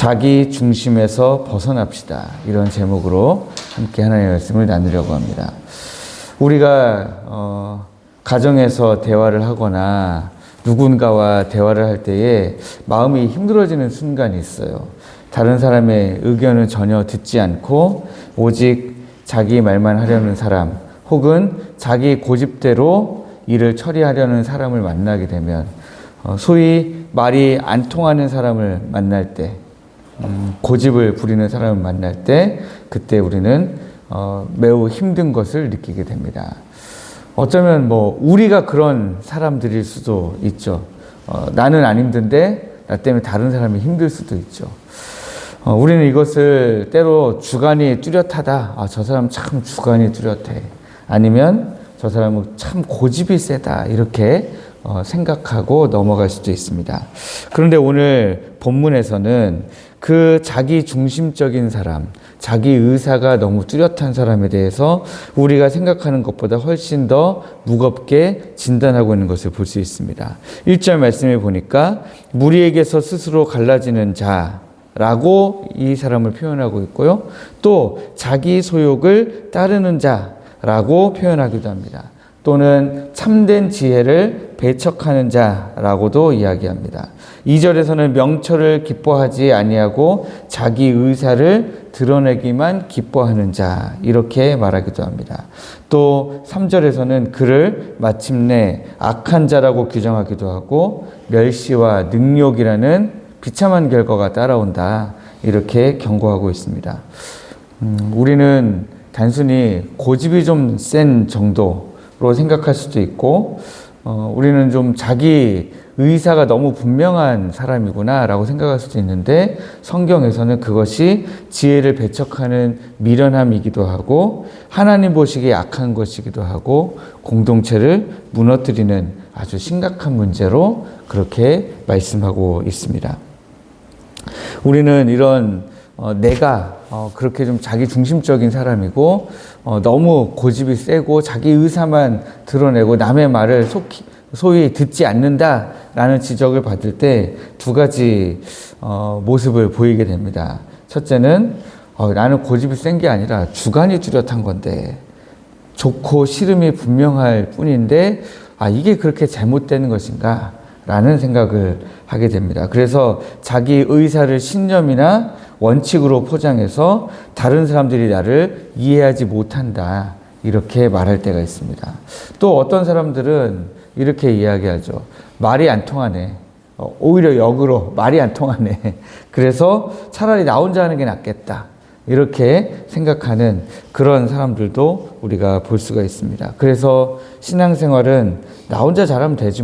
자기 중심에서 벗어납시다. 이런 제목으로 함께 하나님의 말씀을 나누려고 합니다. 우리가 가정에서 대화를 하거나 누군가와 대화를 할 때에 마음이 힘들어지는 순간이 있어요. 다른 사람의 의견을 전혀 듣지 않고 오직 자기 말만 하려는 사람, 혹은 자기 고집대로 일을 처리하려는 사람을 만나게 되면, 소위 말이 안 통하는 사람을 만날 때, 고집을 부리는 사람을 만날 때, 그때 우리는 매우 힘든 것을 느끼게 됩니다. 어쩌면 우리가 그런 사람들일 수도 있죠. 나는 안 힘든데 나 때문에 다른 사람이 힘들 수도 있죠. 우리는 이것을 때로 주관이 뚜렷하다. 저 사람 참 주관이 뚜렷해. 아니면 저 사람은 참 고집이 세다. 이렇게 생각하고 넘어갈 수도 있습니다. 그런데 오늘 본문에서는 그 자기 중심적인 사람, 자기 의사가 너무 뚜렷한 사람에 대해서 우리가 생각하는 것보다 훨씬 더 무겁게 진단하고 있는 것을 볼 수 있습니다. 1절 말씀에 보니까 무리에게서 스스로 갈라지는 자라고 이 사람을 표현하고 있고요. 또 자기 소욕을 따르는 자라고 표현하기도 합니다. 또는 참된 지혜를 배척하는 자라고도 이야기합니다. 2절에서는 명철을 기뻐하지 아니하고 자기 의사를 드러내기만 기뻐하는 자, 이렇게 말하기도 합니다. 또 3절에서는 그를 마침내 악한 자라고 규정하기도 하고 멸시와 능욕이라는 비참한 결과가 따라온다, 이렇게 경고하고 있습니다. 우리는 단순히 고집이 좀 센 정도로 생각할 수도 있고, 우리는 좀 자기 의사가 너무 분명한 사람이구나 라고 생각할 수도 있는데, 성경에서는 그것이 지혜를 배척하는 미련함이기도 하고 하나님 보시기에 악한 것이기도 하고 공동체를 무너뜨리는 아주 심각한 문제로 그렇게 말씀하고 있습니다. 우리는 이런 내가 그렇게 좀 자기 중심적인 사람이고 너무 고집이 세고 자기 의사만 드러내고 남의 말을 소위 듣지 않는다라는 지적을 받을 때 두 가지 모습을 보이게 됩니다. 첫째는 나는 고집이 센 게 아니라 주관이 뚜렷한 건데, 좋고 싫음이 분명할 뿐인데 이게 그렇게 잘못되는 것인가? 라는 생각을 하게 됩니다. 그래서 자기 의사를 신념이나 원칙으로 포장해서 다른 사람들이 나를 이해하지 못한다, 이렇게 말할 때가 있습니다. 또 어떤 사람들은 이렇게 이야기하죠. 말이 안 통하네. 오히려 역으로 말이 안 통하네. 그래서 차라리 나 혼자 하는 게 낫겠다, 이렇게 생각하는 그런 사람들도 우리가 볼 수가 있습니다. 그래서 신앙생활은 나 혼자 잘하면 되지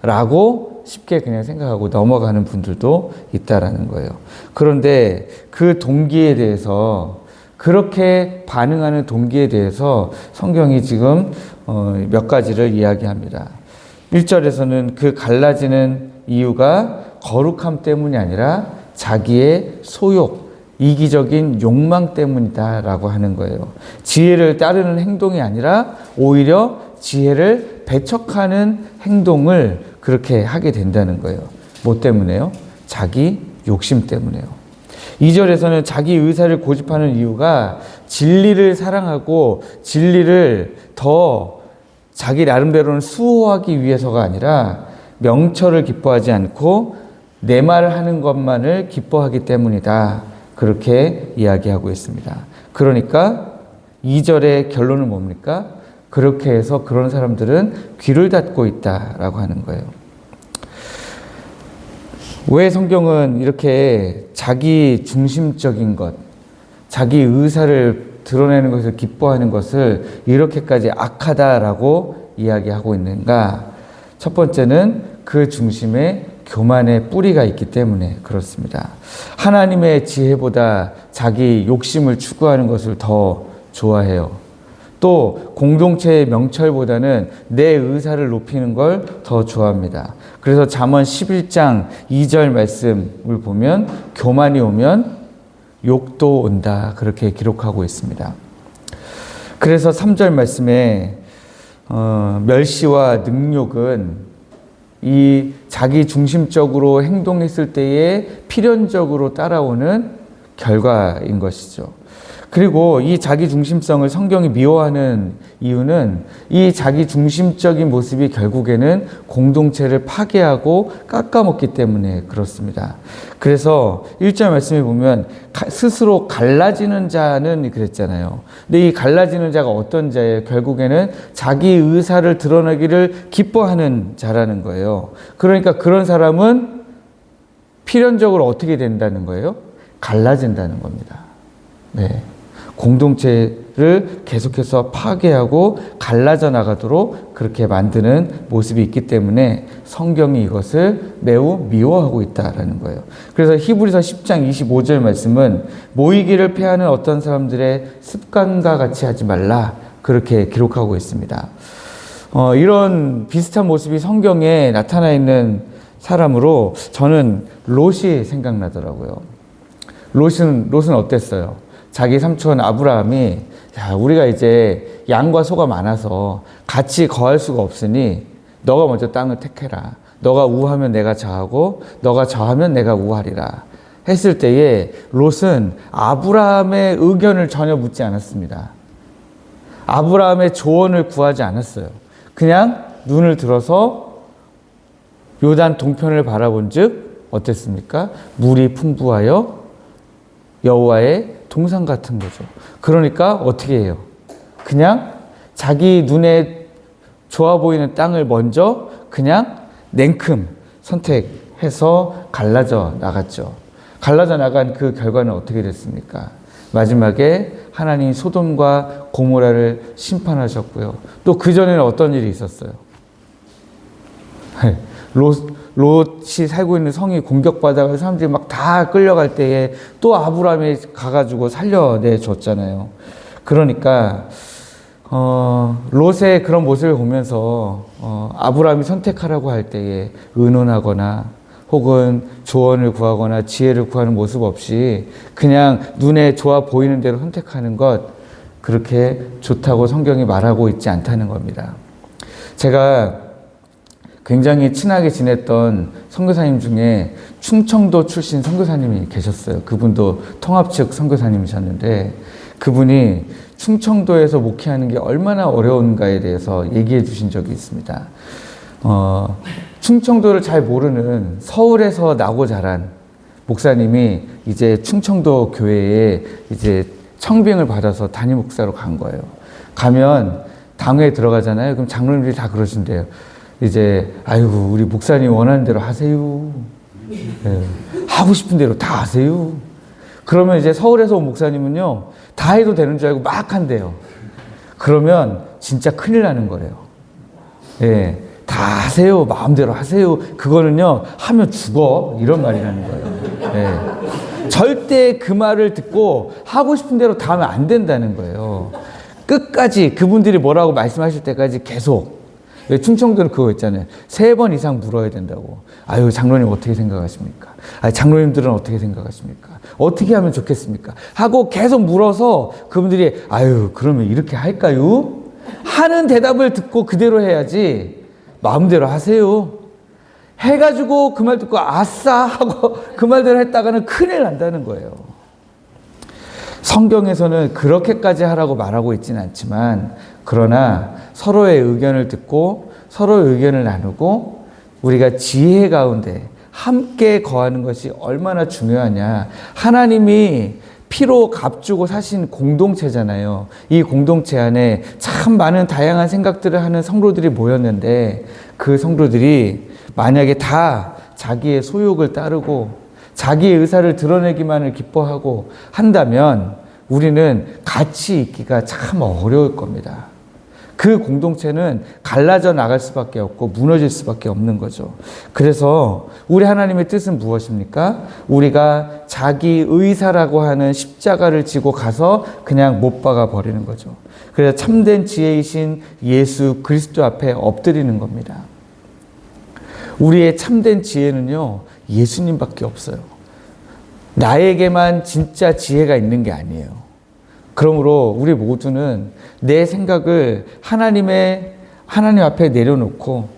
라고 쉽게 그냥 생각하고 넘어가는 분들도 있다라는 거예요. 그런데 그 동기에 대해서, 그렇게 반응하는 동기에 대해서 성경이 지금 몇 가지를 이야기합니다. 1절에서는 그 갈라지는 이유가 거룩함 때문이 아니라 자기의 소욕, 이기적인 욕망 때문이다 라고 하는 거예요. 지혜를 따르는 행동이 아니라 오히려 지혜를 배척하는 행동을 그렇게 하게 된다는 거예요. 뭐 때문에요? 자기 욕심 때문에요. 2절에서는 자기 의사를 고집하는 이유가 진리를 사랑하고 진리를 더 자기 나름대로는 수호하기 위해서가 아니라 명철을 기뻐하지 않고 내 말을 하는 것만을 기뻐하기 때문이다, 그렇게 이야기하고 있습니다. 그러니까 2절의 결론은 뭡니까? 그렇게 해서 그런 사람들은 귀를 닫고 있다라고 하는 거예요. 왜 성경은 이렇게 자기 중심적인 것, 자기 의사를 드러내는 것을 기뻐하는 것을 이렇게까지 악하다라고 이야기하고 있는가? 첫 번째는 그 중심에 교만의 뿌리가 있기 때문에 그렇습니다. 하나님의 지혜보다 자기 욕심을 추구하는 것을 더 좋아해요. 또 공동체의 명철보다는 내 의사를 높이는 걸 더 좋아합니다. 그래서 잠언 11장 2절 말씀을 보면 교만이 오면 욕도 온다, 그렇게 기록하고 있습니다. 그래서 3절 말씀에 멸시와 능욕은 이 자기 중심적으로 행동했을 때에 필연적으로 따라오는 결과인 것이죠. 그리고 이 자기 중심성을 성경이 미워하는 이유는 이 자기 중심적인 모습이 결국에는 공동체를 파괴하고 깎아먹기 때문에 그렇습니다. 그래서 1절 말씀에 보면 스스로 갈라지는 자는 그랬잖아요. 근데 이 갈라지는 자가 어떤 자예요? 결국에는 자기 의사를 드러내기를 기뻐하는 자라는 거예요. 그러니까 그런 사람은 필연적으로 어떻게 된다는 거예요? 갈라진다는 겁니다. 네. 공동체를 계속해서 파괴하고 갈라져 나가도록 그렇게 만드는 모습이 있기 때문에 성경이 이것을 매우 미워하고 있다라는 거예요. 그래서 히브리서 10장 25절 말씀은 모이기를 패하는 어떤 사람들의 습관과 같이 하지 말라 그렇게 기록하고 있습니다. 이런 비슷한 모습이 성경에 나타나 있는 사람으로 저는 롯이 생각나더라고요. 롯은 어땠어요? 자기 삼촌 아브라함이 야, 우리가 이제 양과 소가 많아서 같이 거할 수가 없으니 너가 먼저 땅을 택해라. 너가 우하면 내가 좌하고 너가 좌하면 내가 우하리라 했을 때에 롯은 아브라함의 의견을 전혀 묻지 않았습니다. 아브라함의 조언을 구하지 않았어요. 그냥 눈을 들어서 요단 동편을 바라본 즉 어땠습니까? 물이 풍부하여 여호와의 동산 같은 거죠. 그러니까 어떻게 해요? 그냥 자기 눈에 좋아 보이는 땅을 먼저 그냥 냉큼 선택해서 갈라져 나갔죠. 갈라져 나간 그 결과는 어떻게 됐습니까? 마지막에 하나님이 소돔과 고모라를 심판하셨고요. 또 그전에는 어떤 일이 있었어요? 롯이 살고 있는 성이 공격받아서 사람들이 막 다 끌려갈 때에 또 아브라함이 가가지고 살려내줬잖아요. 그러니까 롯의 그런 모습을 보면서 아브라함이 선택하라고 할 때에 의논하거나 혹은 조언을 구하거나 지혜를 구하는 모습 없이 그냥 눈에 좋아 보이는 대로 선택하는 것 그렇게 좋다고 성경이 말하고 있지 않다는 겁니다. 제가 굉장히 친하게 지냈던 선교사님 중에 충청도 출신 선교사님이 계셨어요. 그분도 통합 측 선교사님이셨는데 그분이 충청도에서 목회하는 게 얼마나 어려운가에 대해서 얘기해 주신 적이 있습니다. 충청도를 잘 모르는 서울에서 나고 자란 목사님이 이제 충청도 교회에 이제 청빙을 받아서 담임 목사로 간 거예요. 가면 당회에 들어가잖아요. 그럼 장로님들이 다 그러신대요. 이제 아이고 우리 목사님 원하는 대로 하세요. 네. 하고 싶은 대로 다 하세요. 그러면 이제 서울에서 온 목사님은요 다 해도 되는 줄 알고 막 한대요. 그러면 진짜 큰일 나는 거예요. 예, 다 하세요. 마음대로 하세요. 그거는요 하면 죽어 이런 말이라는 거예요. 예. 절대 그 말을 듣고 하고 싶은 대로 다 하면 안 된다는 거예요. 끝까지 그분들이 뭐라고 말씀하실 때까지 계속. 충청도는 그거 있잖아요. 3번 이상 물어야 된다고. 아유, 장로님 어떻게 생각하십니까? 아, 장로님들은 어떻게 생각하십니까? 어떻게 하면 좋겠습니까? 하고 계속 물어서 그분들이 아유, 그러면 이렇게 할까요? 하는 대답을 듣고 그대로 해야지 마음대로 하세요. 해가지고 그 말 듣고 아싸 하고 그 말대로 했다가는 큰일 난다는 거예요. 성경에서는 그렇게까지 하라고 말하고 있지는 않지만 그러나 서로의 의견을 듣고 서로의 의견을 나누고 우리가 지혜 가운데 함께 거하는 것이 얼마나 중요하냐. 하나님이 피로 값주고 사신 공동체잖아요. 이 공동체 안에 참 많은 다양한 생각들을 하는 성도들이 모였는데 그 성도들이 만약에 다 자기의 소욕을 따르고 자기의 의사를 드러내기만을 기뻐하고 한다면 우리는 같이 있기가 참 어려울 겁니다. 그 공동체는 갈라져 나갈 수밖에 없고 무너질 수밖에 없는 거죠. 그래서 우리 하나님의 뜻은 무엇입니까? 우리가 자기 의사라고 하는 십자가를 지고 가서 그냥 못 박아 버리는 거죠. 그래서 참된 지혜이신 예수 그리스도 앞에 엎드리는 겁니다. 우리의 참된 지혜는요, 예수님밖에 없어요. 나에게만 진짜 지혜가 있는 게 아니에요. 그러므로 우리 모두는 내 생각을 하나님 앞에 내려놓고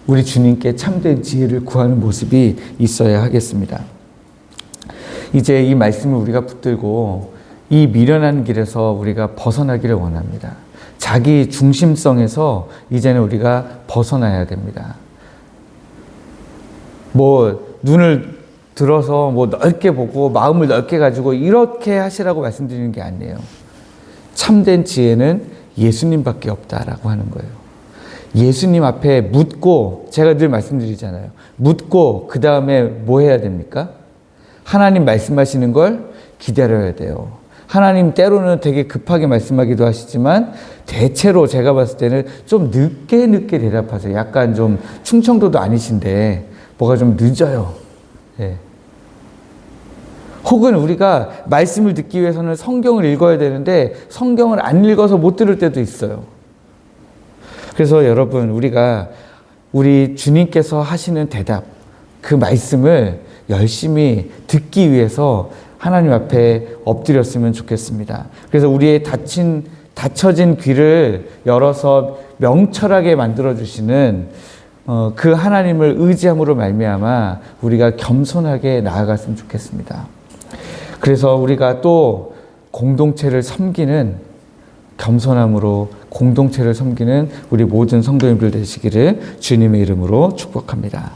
우리 주님께 참된 지혜를 구하는 모습이 있어야 하겠습니다. 이제 이 말씀을 우리가 붙들고 이 미련한 길에서 우리가 벗어나기를 원합니다. 자기 중심성에서 이제는 우리가 벗어나야 됩니다. 눈을 들어서 넓게 보고 마음을 넓게 가지고 이렇게 하시라고 말씀드리는 게 아니에요. 참된 지혜는 예수님밖에 없다라고 하는 거예요. 예수님 앞에 묻고, 제가 늘 말씀드리잖아요. 묻고 그 다음에 뭐 해야 됩니까? 하나님 말씀하시는 걸 기다려야 돼요. 하나님 때로는 되게 급하게 말씀하기도 하시지만 대체로 제가 봤을 때는 좀 늦게 대답하세요. 약간 좀 충청도도 아니신데 뭐가 좀 늦어요. 예. 혹은 우리가 말씀을 듣기 위해서는 성경을 읽어야 되는데 성경을 안 읽어서 못 들을 때도 있어요. 그래서 여러분, 우리 주님께서 하시는 대답, 그 말씀을 열심히 듣기 위해서 하나님 앞에 엎드렸으면 좋겠습니다. 그래서 우리의 닫혀진 귀를 열어서 명철하게 만들어주시는 그 하나님을 의지함으로 말미암아 우리가 겸손하게 나아갔으면 좋겠습니다. 그래서 우리가 또 공동체를 섬기는, 겸손함으로 공동체를 섬기는 우리 모든 성도님들 되시기를 주님의 이름으로 축복합니다.